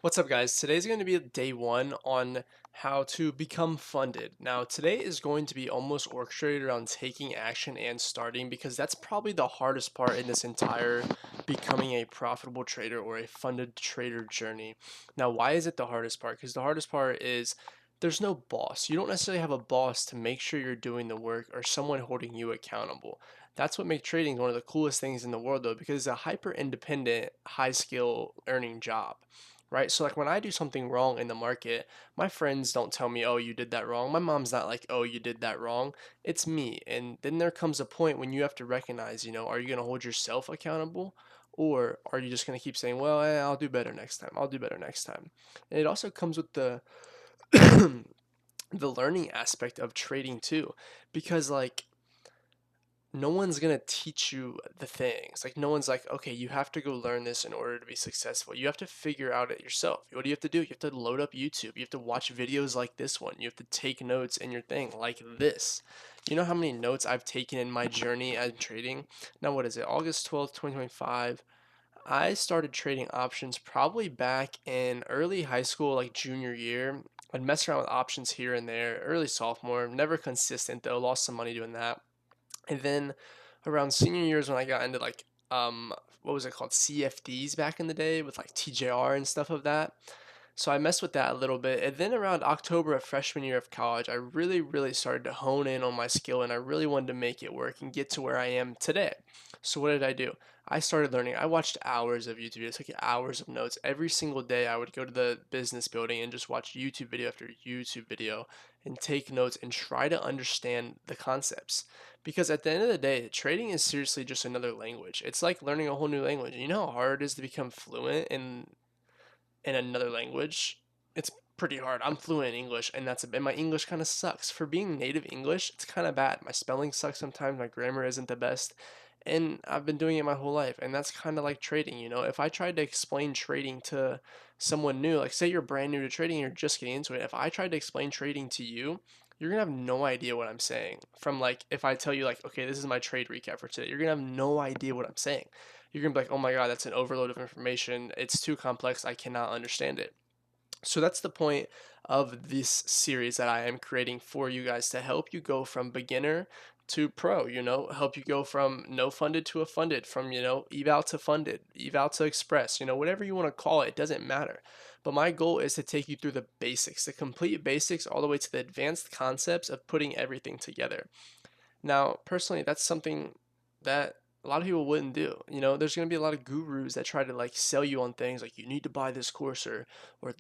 What's up, guys? Today's going to be day one on how to become funded. Now, today is going to be almost orchestrated around taking action and starting because that's probably the hardest part in this entire becoming a profitable trader or a funded trader journey. Now, why is it the hardest part? Because the hardest part is there's no boss. You don't necessarily have a boss to make sure you're doing the work or someone holding you accountable. That's what makes trading one of the coolest things in the world, though, because it's a hyper independent, high skill earning job, right? So like when I do something wrong in the market, my friends don't tell me, "Oh, you did that wrong." My mom's not like, "Oh, you did that wrong." It's me. And then there comes a point when you have to recognize, are you going to hold yourself accountable, or are you just going to keep saying, "Well, I'll do better next time. I'll do better next time." And it also comes with the the learning aspect of trading too, because like no one's gonna teach you the things. Like no one's like, okay, you have to go learn this in order to be successful. You have to figure out it yourself. What do you have to do? You have to load up YouTube. You have to watch videos like this one. You have to take notes in your thing like this. You know how many notes I've taken in my journey at trading? Now what is it? August 12th, 2025. I started trading options probably back in early high school, like junior year. I'd mess around with options here and there, early sophomore, never consistent though, lost some money doing that. And then around senior years when I got into like what was it called, CFDs back in the day with like TJR and stuff of that. So I messed with that a little bit. And then around October of freshman year of college, I really started to hone in on my skill and I really wanted to make it work and get to where I am today. So what did I do? I started learning. I watched hours of YouTube videos, took hours of notes. Every single day I would go to the business building and just watch YouTube video after YouTube video and take notes and try to understand the concepts. Because at the end of the day, trading is seriously just another language. It's like learning a whole new language. You know how hard it is to become fluent in another language? It's pretty hard. I'm fluent in English, and my English kind of sucks. For being native English, it's kind of bad. My spelling sucks sometimes. My grammar isn't the best, and I've been doing it my whole life. And that's kind of like trading. If I tried to explain trading to someone new, like say you're brand new to trading and you're just getting into it, if I tried to explain trading to you, you're gonna have no idea what I'm saying. From like if I tell you like, okay, this is my trade recap for today, you're gonna have no idea what I'm saying. You're gonna be like, oh my god, that's an overload of information. It's too complex. I cannot understand it. So that's the point of this series that I am creating for you guys to help you go from beginner to pro, help you go from no funded to a funded, from, eval to funded, eval to express, whatever you want to call it, it doesn't matter. But my goal is to take you through the basics, the complete basics, all the way to the advanced concepts of putting everything together. Now, personally, that's something that a lot of people wouldn't do. There's going to be a lot of gurus that try to like sell you on things like you need to buy this course, or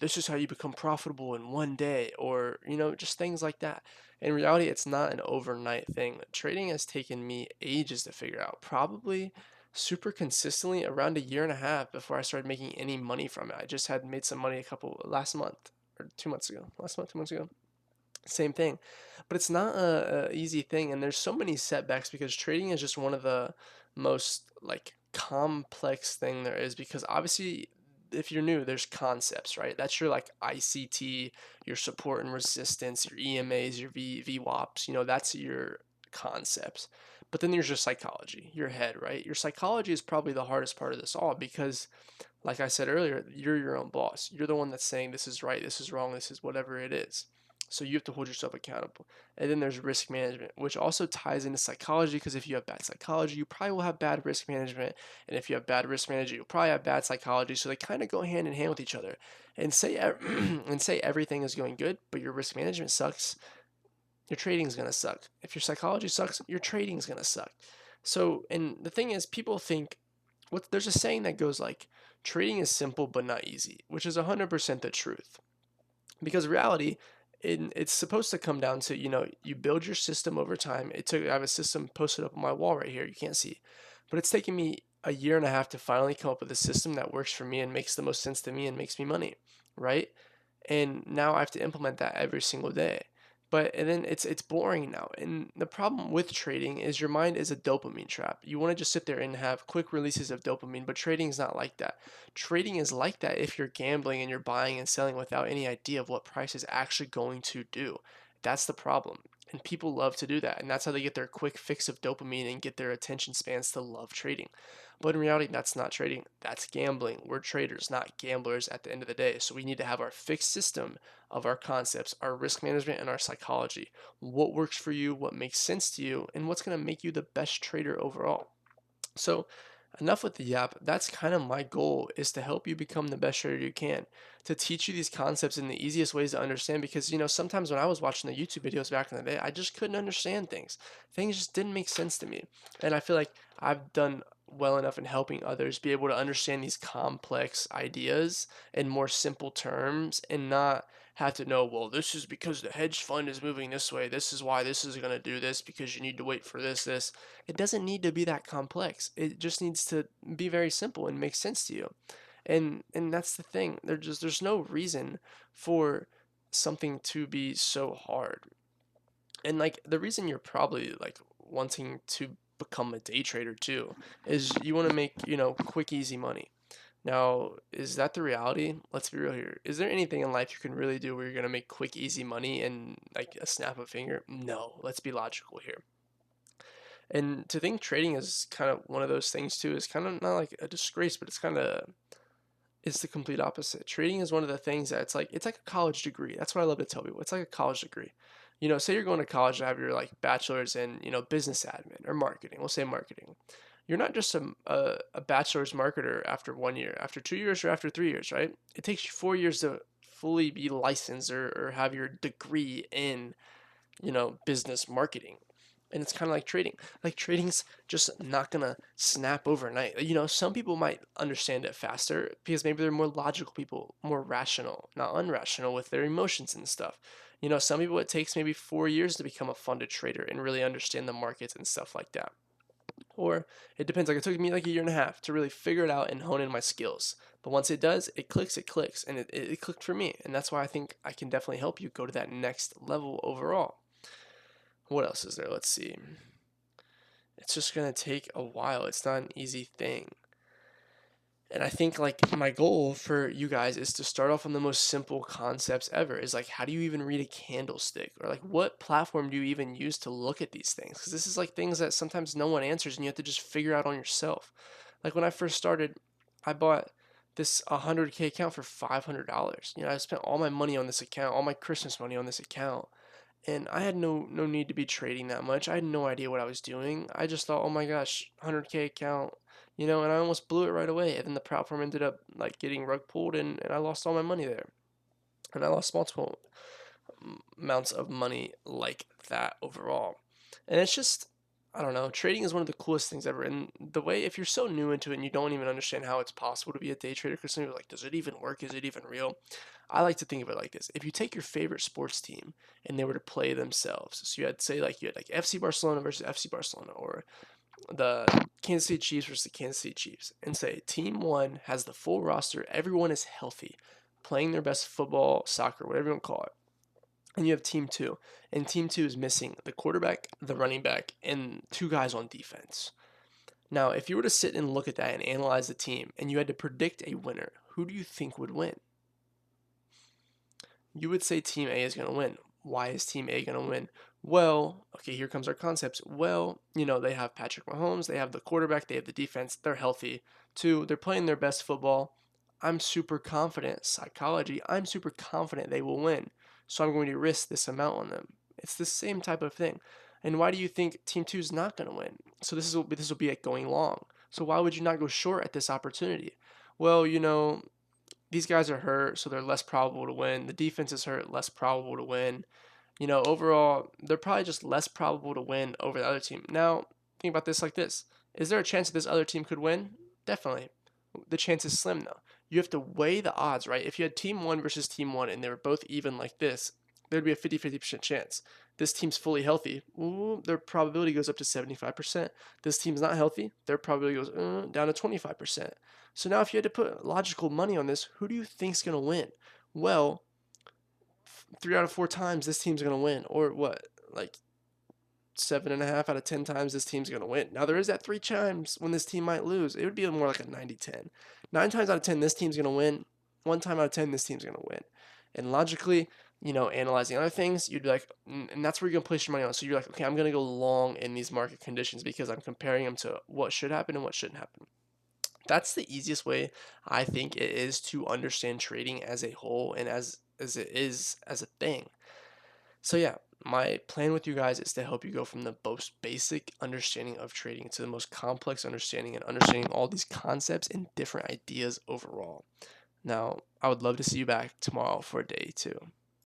this is how you become profitable in one day, or just things like that. In reality, it's not an overnight thing. Trading has taken me ages to figure out, probably super consistently around a year and a half before I started making any money from it. I just had made some money a couple last month or 2 months ago. Last month, 2 months ago, same thing. But it's not a easy thing, and there's so many setbacks because trading is just one of the most like complex thing there is, because obviously if you're new, there's concepts, right? That's your like ICT, your support and resistance, your EMAs, your VWAPs, that's your concepts. But then there's your psychology, your head, right? Your psychology is probably the hardest part of this all because like I said earlier, you're your own boss. You're the one that's saying this is right, this is wrong, this is whatever it is. So you have to hold yourself accountable. And then there's risk management, which also ties into psychology, because if you have bad psychology, you probably will have bad risk management. And if you have bad risk management, you'll probably have bad psychology. So they kind of go hand in hand with each other. And say and say everything is going good, but your risk management sucks, your trading is going to suck. If your psychology sucks, your trading is going to suck. So, and the thing is, people think there's a saying that goes like, trading is simple but not easy, which is 100% the truth. Because reality, it's supposed to come down to, you build your system over time. I have a system posted up on my wall right here. You can't see, but it's taken me a year and a half to finally come up with a system that works for me and makes the most sense to me and makes me money, right? And now I have to implement that every single day. And then it's boring now. And the problem with trading is your mind is a dopamine trap. You want to just sit there and have quick releases of dopamine, but trading is not like that. Trading is like that if you're gambling and you're buying and selling without any idea of what price is actually going to do. That's the problem. And people love to do that. And that's how they get their quick fix of dopamine and get their attention spans to love trading. But in reality, that's not trading, that's gambling. We're traders, not gamblers at the end of the day. So we need to have our fixed system of our concepts, our risk management, and our psychology. What works for you, what makes sense to you, and what's going to make you the best trader overall. So enough with the yap. That's kind of my goal, is to help you become the best trader you can, to teach you these concepts in the easiest ways to understand, because sometimes when I was watching the YouTube videos back in the day, I just couldn't understand things. Things just didn't make sense to me. And I feel like I've done well enough in helping others be able to understand these complex ideas in more simple terms, and not have to know, well, this is because the hedge fund is moving this way. This is why this is going to do this, because you need to wait for this. It doesn't need to be that complex. It just needs to be very simple and make sense to you. And that's the thing. There's no reason for something to be so hard. And like the reason you're probably like wanting to become a day trader too is you want to make, quick easy money. Now, is that the reality? Let's be real here. Is there anything in life you can really do where you're going to make quick easy money in like a snap of a finger? No, let's be logical here. And to think trading is kind of one of those things too is kind of not like a disgrace, but it's the complete opposite. Trading is one of the things that it's like a college degree. That's what I love to tell people. It's like a college degree. Say you're going to college and have your like bachelor's in, business admin or marketing. We'll say marketing. You're not just a bachelor's marketer after 1 year, after 2 years, or after 3 years, right? It takes you 4 years to fully be licensed or have your degree in, business marketing. And it's kind of like trading. Like trading's just not gonna snap overnight. Some people might understand it faster because maybe they're more logical people, more rational, not unrational with their emotions and stuff. Some people it takes maybe 4 years to become a funded trader and really understand the markets and stuff like that. Or it depends. Like it took me like a year and a half to really figure it out and hone in my skills. But once it does, it clicks, and it clicked for me. And that's why I think I can definitely help you go to that next level overall. What else is there? Let's see. It's just going to take a while. It's not an easy thing. And I think like my goal for you guys is to start off on the most simple concepts ever. Is like, how do you even read a candlestick? Or like, what platform do you even use to look at these things? Because this is like things that sometimes no one answers and you have to just figure out on yourself. Like when I first started, I bought this 100K account for $500. I spent all my money on this account, all my Christmas money on this account, and I had no need to be trading that much. I had no idea what I was doing. I just thought, oh my gosh, 100K account, and I almost blew it right away. And then the platform ended up like getting rug pulled, and I lost all my money there. And I lost multiple amounts of money like that overall. And it's just, I don't know, trading is one of the coolest things ever. And the way, if you're so new into it and you don't even understand how it's possible to be a day trader, because some people are like, does it even work? Is it even real? I like to think of it like this. If you take your favorite sports team and they were to play themselves, so you had FC Barcelona versus FC Barcelona, or the Kansas City Chiefs versus the Kansas City Chiefs, and say team one has the full roster, everyone is healthy, playing their best football, soccer, whatever you want to call it. And you have team two, and team two is missing the quarterback, the running back, and two guys on defense. Now, if you were to sit and look at that and analyze the team, and you had to predict a winner, who do you think would win? You would say Team A is going to win. Why is Team A going to win? Well, okay, here comes our concepts. Well, they have Patrick Mahomes, they have the quarterback, they have the defense, they're healthy. Two, they're playing their best football. I'm super confident. Psychology, I'm super confident they will win. So I'm going to risk this amount on them. It's the same type of thing. And why do you think Team 2 is not going to win? So this will be like going long. So why would you not go short at this opportunity? Well, these guys are hurt, so they're less probable to win. The defense is hurt, less probable to win. Overall, they're probably just less probable to win over the other team. Now, think about this like this. Is there a chance that this other team could win? Definitely. The chance is slim, though. You have to weigh the odds, right? If you had team one versus team one and they were both even like this, there'd be a 50-50% chance. This team's fully healthy. Ooh, their probability goes up to 75%. This team's not healthy. Their probability goes down to 25%. So now if you had to put logical money on this, who do you think's going to win? Well, 3 out of 4 times this team's going to win. Or what? Like 7.5 out of 10 times this team's going to win. Now, there is that 3 times when this team might lose. It would be more like a 90-10. 9 times out of 10, this team's going to win. 1 time out of 10, this team's going to win. And logically, analyzing other things, you'd be like, and that's where you're going to place your money on. So you're like, okay, I'm going to go long in these market conditions because I'm comparing them to what should happen and what shouldn't happen. That's the easiest way I think it is to understand trading as a whole and as it is as a thing. So yeah, my plan with you guys is to help you go from the most basic understanding of trading to the most complex understanding and understanding all these concepts and different ideas overall. Now, I would love to see you back tomorrow for day 2.